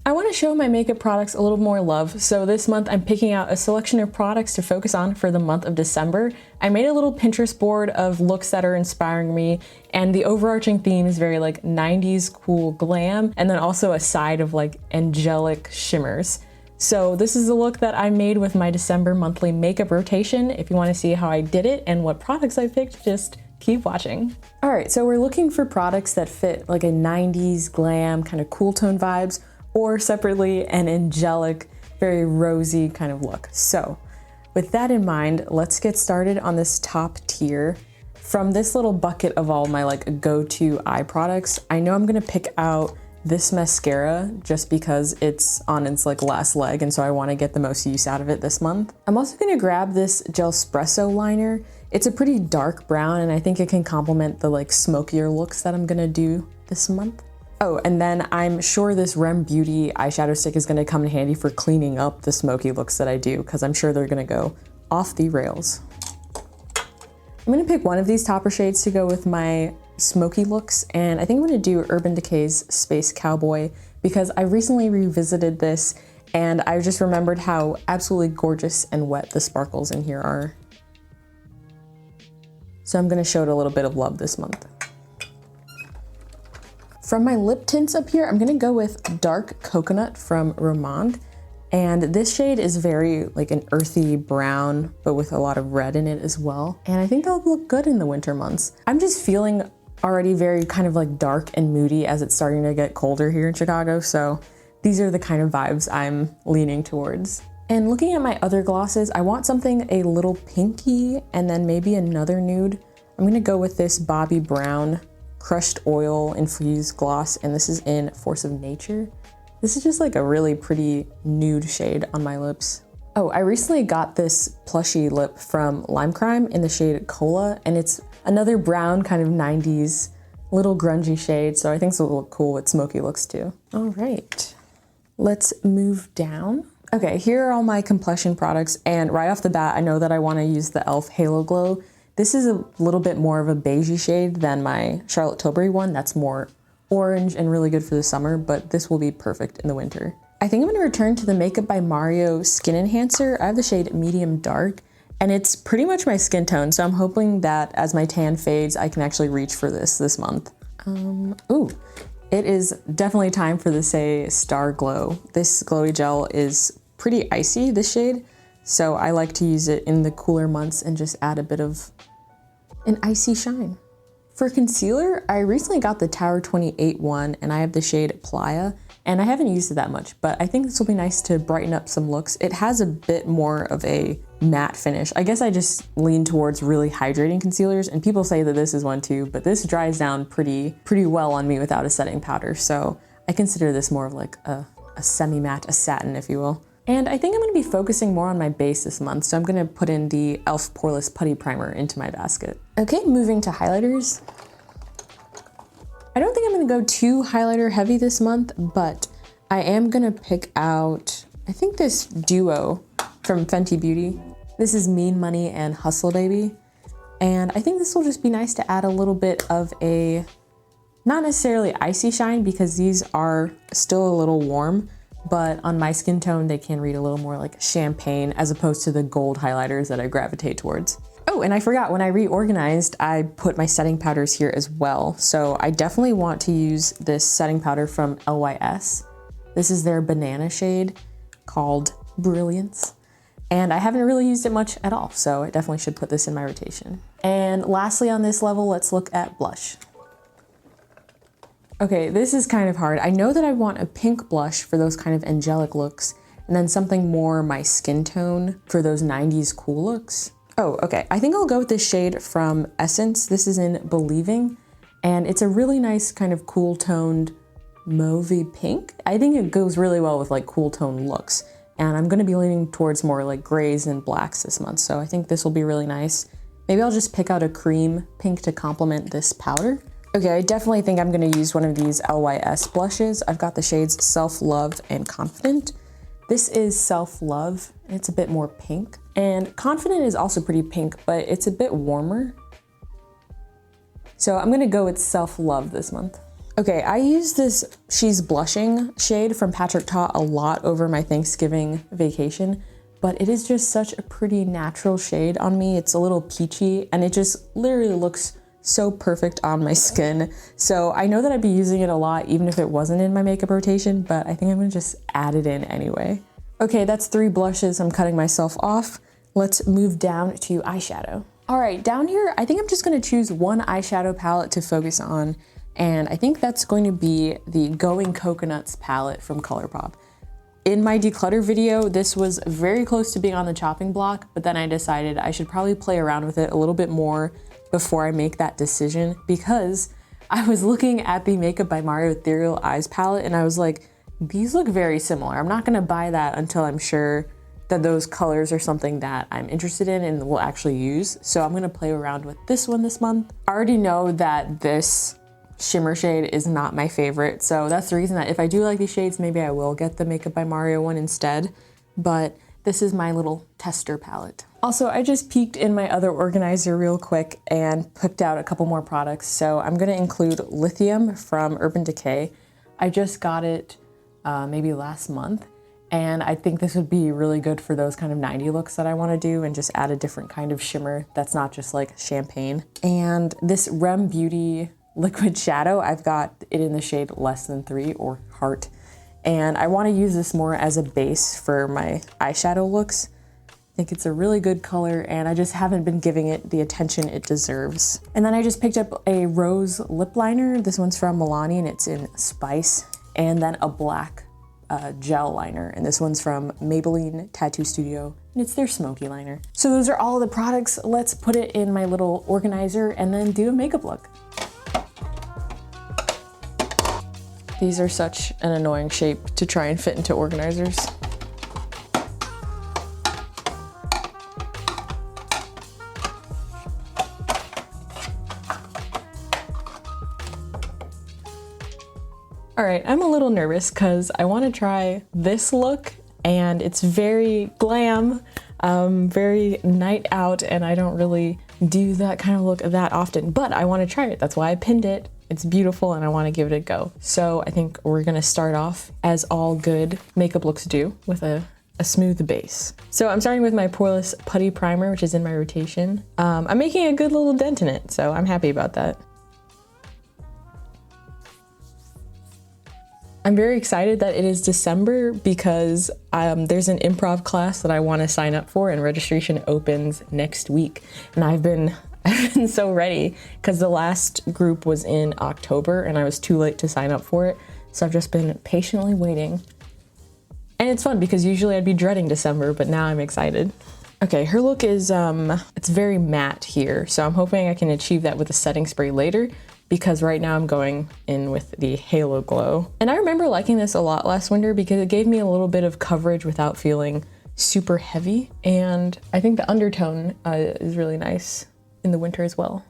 I want to show my makeup products a little more love, so this month I'm picking out a selection of products to focus on for the month of December. I made a little Pinterest board of looks that are inspiring me, and the overarching theme is very like 90s cool glam, and then also a side of like angelic shimmers. So this is the look that I made with my December monthly makeup rotation. If you want to see how I did it and what products I picked, just keep watching. All right, so we're looking for products that fit like a 90s glam kind of cool tone vibes, or separately an angelic, very rosy kind of look. So with that in mind, let's get started on this top tier. From this little bucket of all my like go-to eye products, I know I'm gonna pick out this mascara just because it's on its like last leg, and so I wanna get the most use out of it this month. I'm also gonna grab this Gelespresso liner. It's a pretty dark brown, and I think it can complement the like smokier looks that I'm gonna do this month. Oh, and then I'm sure this Rem Beauty eyeshadow stick is gonna come in handy for cleaning up the smoky looks that I do, because I'm sure they're gonna go off the rails. I'm gonna pick one of these topper shades to go with my smoky looks, and I think I'm gonna do Urban Decay's Space Cowboy, because I recently revisited this and I just remembered how absolutely gorgeous and wet the sparkles in here are. So I'm gonna show it a little bit of love this month. From my lip tints up here, I'm gonna go with Dark Coconut from Romand. And this shade is very like an earthy brown, but with a lot of red in it as well. And I think that'll look good in the winter months. I'm just feeling already very kind of like dark and moody as it's starting to get colder here in Chicago. So these are the kind of vibes I'm leaning towards. And looking at my other glosses, I want something a little pinky and then maybe another nude. I'm gonna go with this Bobbi Brown Crushed Oil Infused Gloss, and this is in Force of Nature. This is just like a really pretty nude shade on my lips. Oh, I recently got this plushie lip from Lime Crime in the shade Cola, and it's another brown kind of 90s little grungy shade, so I think this will look cool with smoky looks too. All right, let's move down. Okay, here are all my complexion products, and right off the bat, I know that I want to use the e.l.f. Halo Glow. This is a little bit more of a beigey shade than my Charlotte Tilbury one. That's more orange and really good for the summer, but this will be perfect in the winter. I think I'm gonna return to the Makeup by Mario Skin Enhancer. I have the shade Medium Dark, and it's pretty much my skin tone, so I'm hoping that as my tan fades, I can actually reach for this month. Ooh, it is definitely time for the saie Starglow. This glowy gel is pretty icy, this shade, so I like to use it in the cooler months and just add a bit of an icy shine. For concealer, I recently got the Tower 28 one, and I have the shade Playa, and I haven't used it that much, but I think this will be nice to brighten up some looks. It has a bit more of a matte finish. I guess I just lean towards really hydrating concealers, and people say that this is one too, but this dries down pretty well on me without a setting powder, so I consider this more of like a semi-matte, a satin, if you will. And I think I'm gonna be focusing more on my base this month, so I'm gonna put in the e.l.f. Poreless Putty Primer into my basket. Okay, moving to highlighters. I don't think I'm gonna go too highlighter heavy this month, but I am gonna pick out, I think this duo from Fenty Beauty. This is Mean Money and Hustle Baby. And I think this will just be nice to add a little bit of a, not necessarily icy shine because these are still a little warm, but on my skin tone, they can read a little more like champagne as opposed to the gold highlighters that I gravitate towards. Oh, and I forgot, when I reorganized, I put my setting powders here as well. So I definitely want to use this setting powder from LYS. This is their banana shade called Brilliance. And I haven't really used it much at all, so I definitely should put this in my rotation. And lastly on this level, let's look at blush. Okay, this is kind of hard. I know that I want a pink blush for those kind of angelic looks, and then something more my skin tone for those 90s cool looks. Oh, okay, I think I'll go with this shade from Essence. This is in Believing, and it's a really nice kind of cool toned mauvey pink. I think it goes really well with like cool tone looks, and I'm gonna be leaning towards more like grays and blacks this month, so I think this will be really nice. Maybe I'll just pick out a cream pink to complement this powder. Okay, I definitely think I'm gonna use one of these LYS blushes. I've got the shades Self Love and Confident. This is Self Love, it's a bit more pink. And Confident is also pretty pink, but it's a bit warmer. So I'm gonna go with Self Love this month. Okay, I use this She's Blushing shade from Patrick Ta a lot over my Thanksgiving vacation, but it is just such a pretty natural shade on me. It's a little peachy and it just literally looks so perfect on my skin. So I know that I'd be using it a lot even if it wasn't in my makeup rotation, but I think I'm gonna just add it in anyway. Okay, that's 3 blushes. I'm cutting myself off. Let's move down to eyeshadow. All right, down here, I think I'm just gonna choose one eyeshadow palette to focus on. And I think that's going to be the Going Coconuts palette from Colourpop. In my declutter video, this was very close to being on the chopping block, but then I decided I should probably play around with it a little bit more before I make that decision, because I was looking at the Makeup by Mario Ethereal Eyes palette and I was like, these look very similar. I'm not gonna buy that until I'm sure that those colors are something that I'm interested in and will actually use. So I'm gonna play around with this one this month. I already know that this shimmer shade is not my favorite, so that's the reason that if I do like these shades, maybe I will get the Makeup by Mario one instead, but this is my little tester palette. Also, I just peeked in my other organizer real quick and picked out a couple more products, so I'm gonna include Lithium from Urban Decay. I just got it maybe last month, and I think this would be really good for those kind of 90 looks that I wanna do and just add a different kind of shimmer that's not just like champagne. And this Rem Beauty liquid shadow, I've got it in the shade Less Than 3 or Heart. And I wanna use this more as a base for my eyeshadow looks. I think it's a really good color and I just haven't been giving it the attention it deserves. And then I just picked up a rose lip liner. This one's from Milani and it's in Spice. And then a black gel liner. And this one's from Maybelline Tattoo Studio. And it's their smoky liner. So those are all the products. Let's put it in my little organizer and then do a makeup look. These are such an annoying shape to try and fit into organizers. All right, I'm a little nervous because I want to try this look and it's very glam, very night out, and I don't really do that kind of look that often, but I want to try it. That's why I pinned it. It's beautiful and I want to give it a go. So I think we're gonna start off as all good makeup looks do with a smooth base. So I'm starting with my poreless putty primer, which is in my rotation. I'm making a good little dent in it, so I'm happy about that. I'm very excited that it is December because there's an improv class that I want to sign up for and registration opens next week. And I've been so ready because the last group was in October and I was too late to sign up for it. So I've just been patiently waiting. And it's fun because usually I'd be dreading December, but now I'm excited. Okay, her look is, it's very matte here. So I'm hoping I can achieve that with a setting spray later because right now I'm going in with the Halo Glow. And I remember liking this a lot last winter because it gave me a little bit of coverage without feeling super heavy. And I think the undertone is really nice in the winter as well.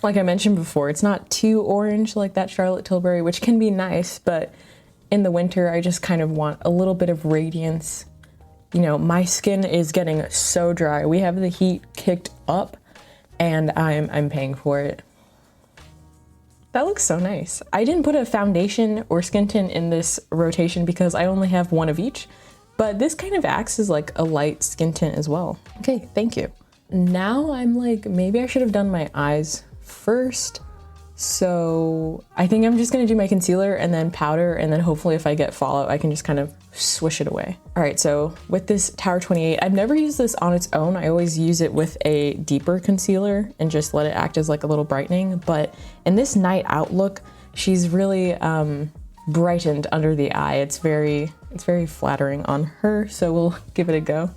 Like I mentioned before, it's not too orange like that Charlotte Tilbury, which can be nice, but in the winter, I just kind of want a little bit of radiance. You know, my skin is getting so dry. We have the heat kicked up and I'm paying for it. That looks so nice. I didn't put a foundation or skin tint in this rotation because I only have one of each, but this kind of acts as like a light skin tint as well. Okay, thank you. Now I'm like, maybe I should have done my eyes first. So I think I'm just gonna do my concealer and then powder, and then hopefully if I get fallout, I can just kind of swish it away. All right, so with this Tower 28, I've never used this on its own. I always use it with a deeper concealer and just let it act as like a little brightening. But in this night out look, she's really brightened under the eye. It's very flattering on her, so we'll give it a go.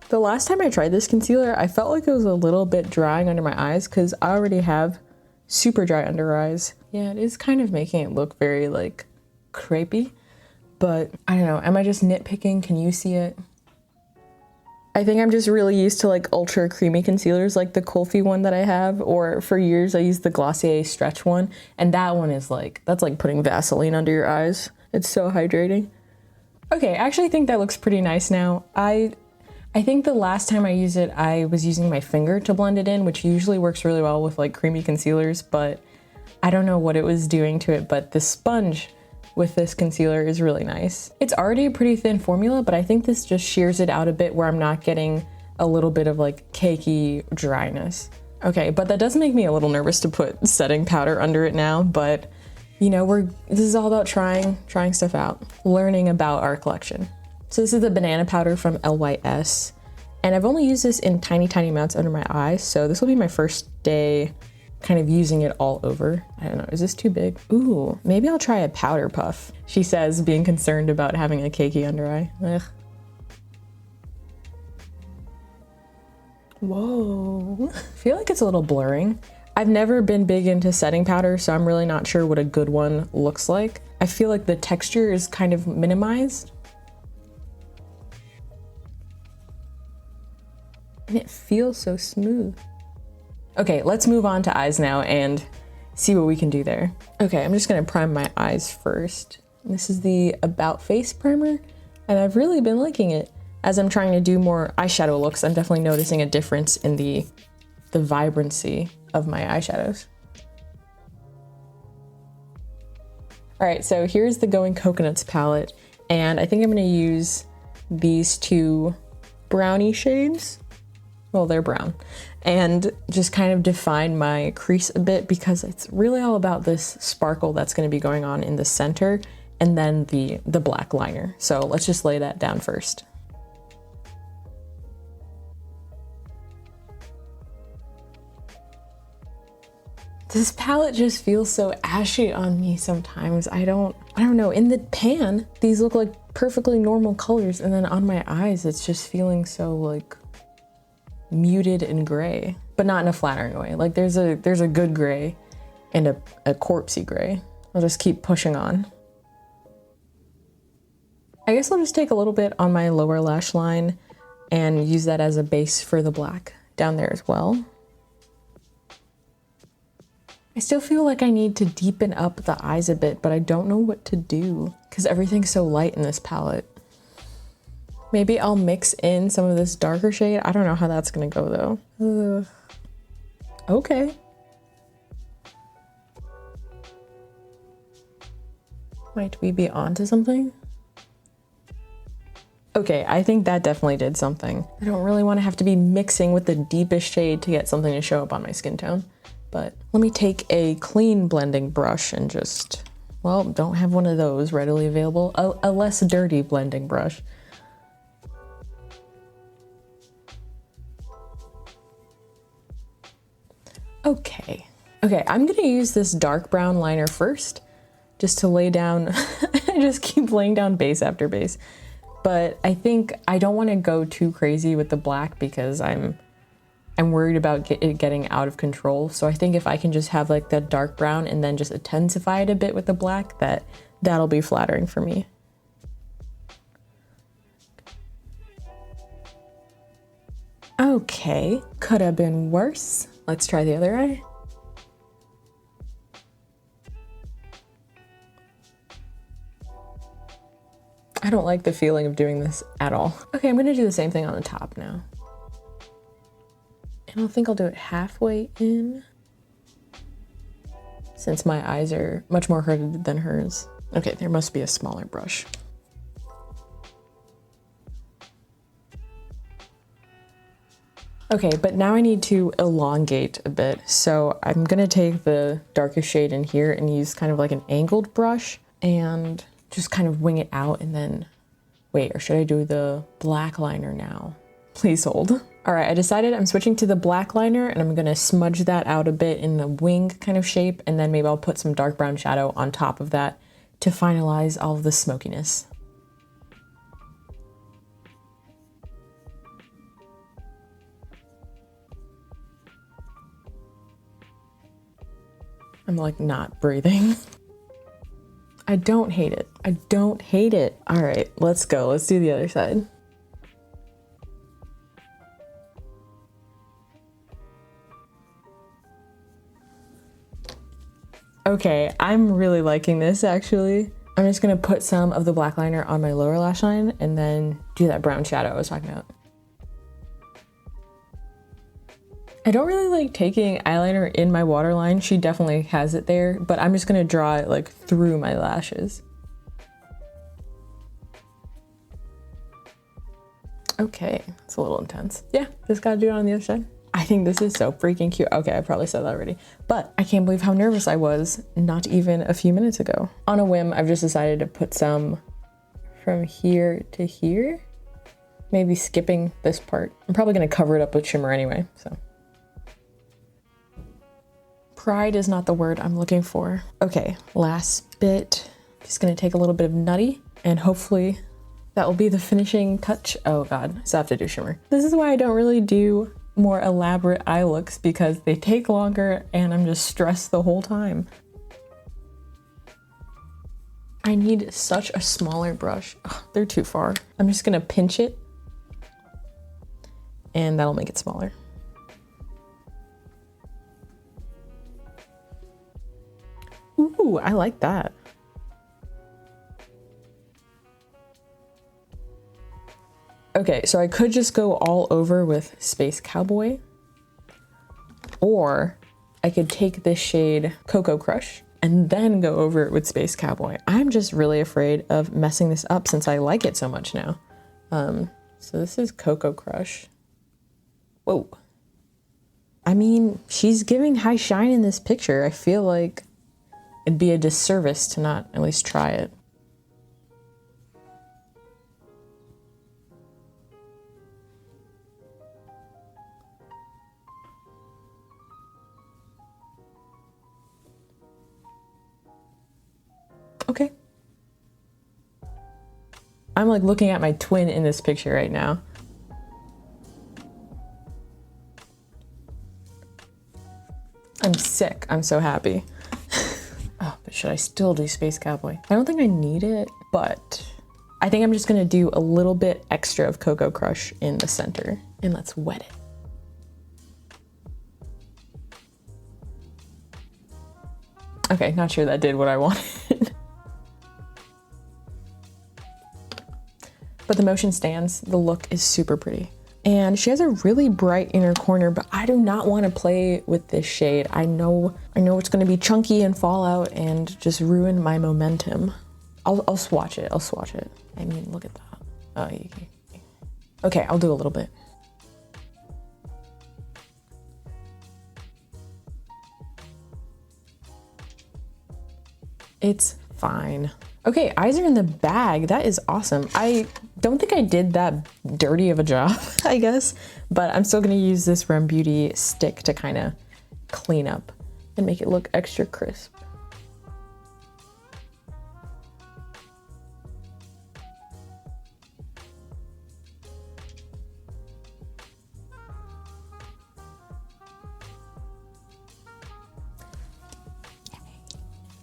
The last time I tried this concealer, I felt like it was a little bit drying under my eyes because I already have super dry under eyes. Yeah, it is kind of making it look very like crepey, but I don't know. Am I just nitpicking? Can you see it? I think I'm just really used to like ultra creamy concealers like the Kulfi one that I have, or for years I used the Glossier Stretch one, and that one is like, that's like putting Vaseline under your eyes. It's so hydrating. Okay, I actually think that looks pretty nice now. I think the last time I used it, I was using my finger to blend it in, which usually works really well with like creamy concealers, but I don't know what it was doing to it, but the sponge with this concealer is really nice. It's already a pretty thin formula, but I think this just shears it out a bit where I'm not getting a little bit of like cakey dryness. Okay, but that does make me a little nervous to put setting powder under it now, but you know, this is all about trying stuff out, learning about our collection. So this is the banana powder from LYS, and I've only used this in tiny, tiny amounts under my eyes, so this will be my first day kind of using it all over. I don't know, is this too big? Ooh, maybe I'll try a powder puff, she says, being concerned about having a cakey under eye. Ugh. Whoa, I feel like it's a little blurring. I've never been big into setting powder, so I'm really not sure what a good one looks like. I feel like the texture is kind of minimized. And it feels so smooth. Okay, let's move on to eyes now and see what we can do there. Okay, I'm just gonna prime my eyes first. This is the About Face primer, and I've really been liking it. As I'm trying to do more eyeshadow looks, I'm definitely noticing a difference in the vibrancy of my eyeshadows. All right, so here's the Going Coconuts palette, and I think I'm gonna use these two brownie shades. Well, they're brown, and just kind of define my crease a bit because it's really all about this sparkle that's going to be going on in the center and then the black liner. So let's just lay that down first. This palette just feels so ashy on me sometimes. I don't know. In the pan, these look like perfectly normal colors, and then on my eyes, it's just feeling so like muted and gray, but not in a flattering way. Like there's a good gray and a corpsey gray. I'll just keep pushing on. I guess I'll just take a little bit on my lower lash line and use that as a base for the black down there as well. I still feel like I need to deepen up the eyes a bit, but I don't know what to do because everything's so light in this palette. Maybe I'll mix in some of this darker shade. I don't know how that's gonna go though. Okay. Might we be onto something? Okay, I think that definitely did something. I don't really want to have to be mixing with the deepest shade to get something to show up on my skin tone. But let me take a clean blending brush and just, well, don't have one of those readily available. A less dirty blending brush. Okay, I'm gonna use this dark brown liner first, just to lay down, I just keep laying down base after base. But I think I don't wanna go too crazy with the black because I'm worried about it getting out of control. So I think if I can just have like that dark brown and then just intensify it a bit with the black, that'll be flattering for me. Okay, could have been worse. Let's try the other eye. I don't like the feeling of doing this at all. Okay, I'm gonna do the same thing on the top now. And I think I'll do it halfway in, since my eyes are much more hooded than hers. Okay, there must be a smaller brush. Okay, but now I need to elongate a bit. So I'm gonna take the darkest shade in here and use kind of like an angled brush and just kind of wing it out and then, wait, or should I do the black liner now? Please hold. All right, I decided I'm switching to the black liner and I'm gonna smudge that out a bit in the wing kind of shape, and then maybe I'll put some dark brown shadow on top of that to finalize all of the smokiness. I'm like not breathing. I don't hate it. I don't hate it. All right, let's go. Let's do the other side. Okay, I'm really liking this actually. I'm just gonna put some of the black liner on my lower lash line and then do that brown shadow I was talking about. I don't really like taking eyeliner in my waterline. She definitely has it there, but I'm just gonna draw it like through my lashes. Okay, it's a little intense. Yeah, just gotta do it on the other side. I think this is so freaking cute. Okay, I probably said that already, but I can't believe how nervous I was not even a few minutes ago. On a whim, I've just decided to put some from here to here, maybe skipping this part. I'm probably gonna cover it up with shimmer anyway, so. Pride is not the word I'm looking for. Okay, last bit. Just gonna take a little bit of Nutty and hopefully that will be the finishing touch. Oh God, I still have to do shimmer. This is why I don't really do more elaborate eye looks, because they take longer and I'm just stressed the whole time. I need such a smaller brush. Ugh, they're too far. I'm just gonna pinch it and that'll make it smaller. Ooh, I like that. Okay, so I could just go all over with Space Cowboy, or I could take this shade Cocoa Crush and then go over it with Space Cowboy. I'm just really afraid of messing this up since I like it so much now. So this is Cocoa Crush. Whoa. I mean, she's giving high shine in this picture. I feel like it'd be a disservice to not at least try it. Okay. I'm like looking at my twin in this picture right now. I'm sick. I'm so happy. Oh, but should I still do Space Cowboy? I don't think I need it, but I think I'm just gonna do a little bit extra of Cocoa Crush in the center, and let's wet it. Okay, not sure that did what I wanted. But the motion stands. The look is super pretty. And she has a really bright inner corner, but I do not want to play with this shade. I know it's going to be chunky and fall out and just ruin my momentum. I'll swatch it. I'll swatch it. I mean, look at that. Oh, okay, I'll do a little bit. It's fine. Okay, eyes are in the bag. That is awesome. I don't think I did that dirty of a job, I guess, but I'm still gonna use this Rem Beauty stick to kind of clean up and make it look extra crisp.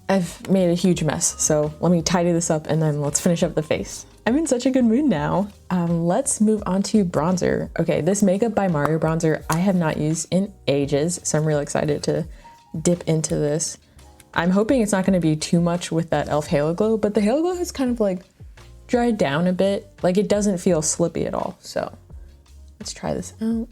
I've made a huge mess, so let me tidy this up and then let's finish up the face. I'm in such a good mood now. Let's move on to bronzer. Okay, this Makeup by Mario bronzer I have not used in ages, so I'm really excited to dip into this. I'm hoping it's not gonna be too much with that e.l.f. Halo Glow, but the Halo Glow has kind of like dried down a bit. Like it doesn't feel slippy at all, so let's try this out.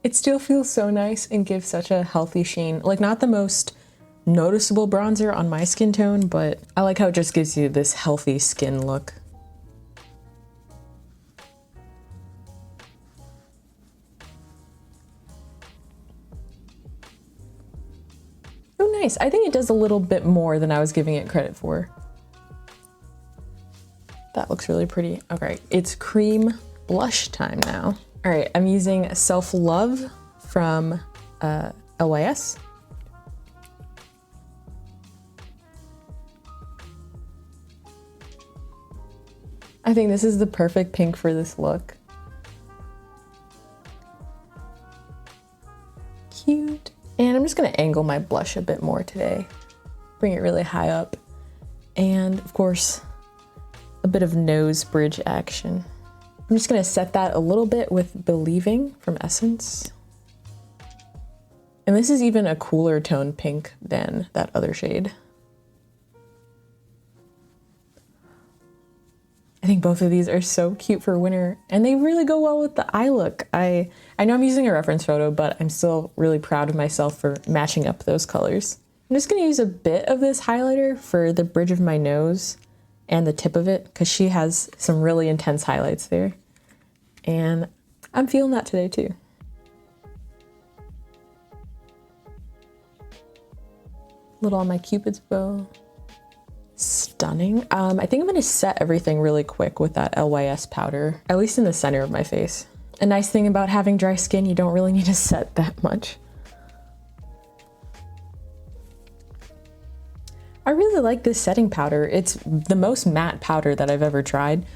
It still feels so nice and gives such a healthy sheen. Like not the most noticeable bronzer on my skin tone, but I like how it just gives you this healthy skin look. Oh, nice. I think it does a little bit more than I was giving it credit for. That looks really pretty. Okay, it's cream blush time now. All right, I'm using Self Love from LYS. I think this is the perfect pink for this look. Cute. And I'm just gonna angle my blush a bit more today. Bring it really high up. And of course, a bit of nose bridge action. I'm just gonna set that a little bit with Believing from Essence. And this is even a cooler tone pink than that other shade. I think both of these are so cute for winter, and they really go well with the eye look. I know I'm using a reference photo, but I'm still really proud of myself for matching up those colors. I'm just gonna use a bit of this highlighter for the bridge of my nose and the tip of it, because she has some really intense highlights there. And I'm feeling that today too. Little on my Cupid's bow. Stunning. I think I'm gonna set everything really quick with that LYS powder, at least in the center of my face. A nice thing about having dry skin, you don't really need to set that much. I really like this setting powder. It's the most matte powder that I've ever tried,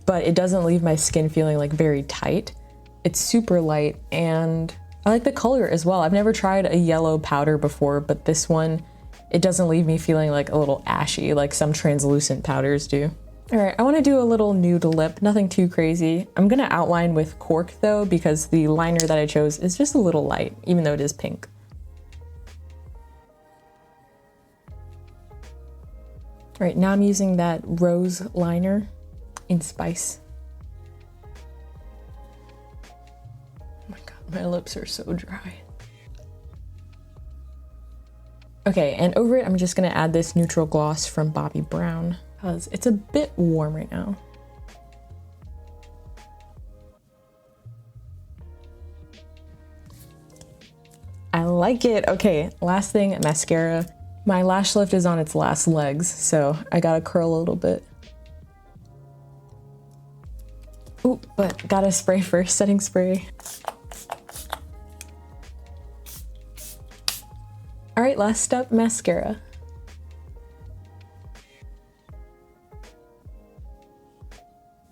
but it doesn't leave my skin feeling like very tight. It's super light, and I like the color as well. I've never tried a yellow powder before, but this one, it doesn't leave me feeling like a little ashy like some translucent powders do. All right, I want to do a little nude lip, nothing too crazy. I'm gonna outline with Cork though, because the liner that I chose is just a little light, even though it is pink. All right, now I'm using that rose liner in Spice. Oh my God, my lips are so dry. Okay, and over it, I'm just gonna add this neutral gloss from Bobbi Brown, because it's a bit warm right now. I like it. Okay, last thing, mascara. My lash lift is on its last legs, so I gotta curl a little bit. Ooh, but gotta spray first, setting spray. All right, last step, mascara.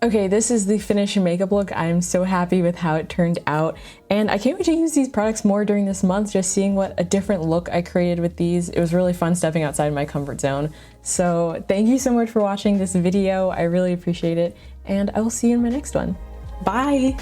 Okay, this is the finished makeup look. I am so happy with how it turned out, and I can't wait to use these products more during this month, just seeing what a different look I created with these. It was really fun stepping outside my comfort zone. So thank you so much for watching this video. I really appreciate it, and I will see you in my next one. Bye!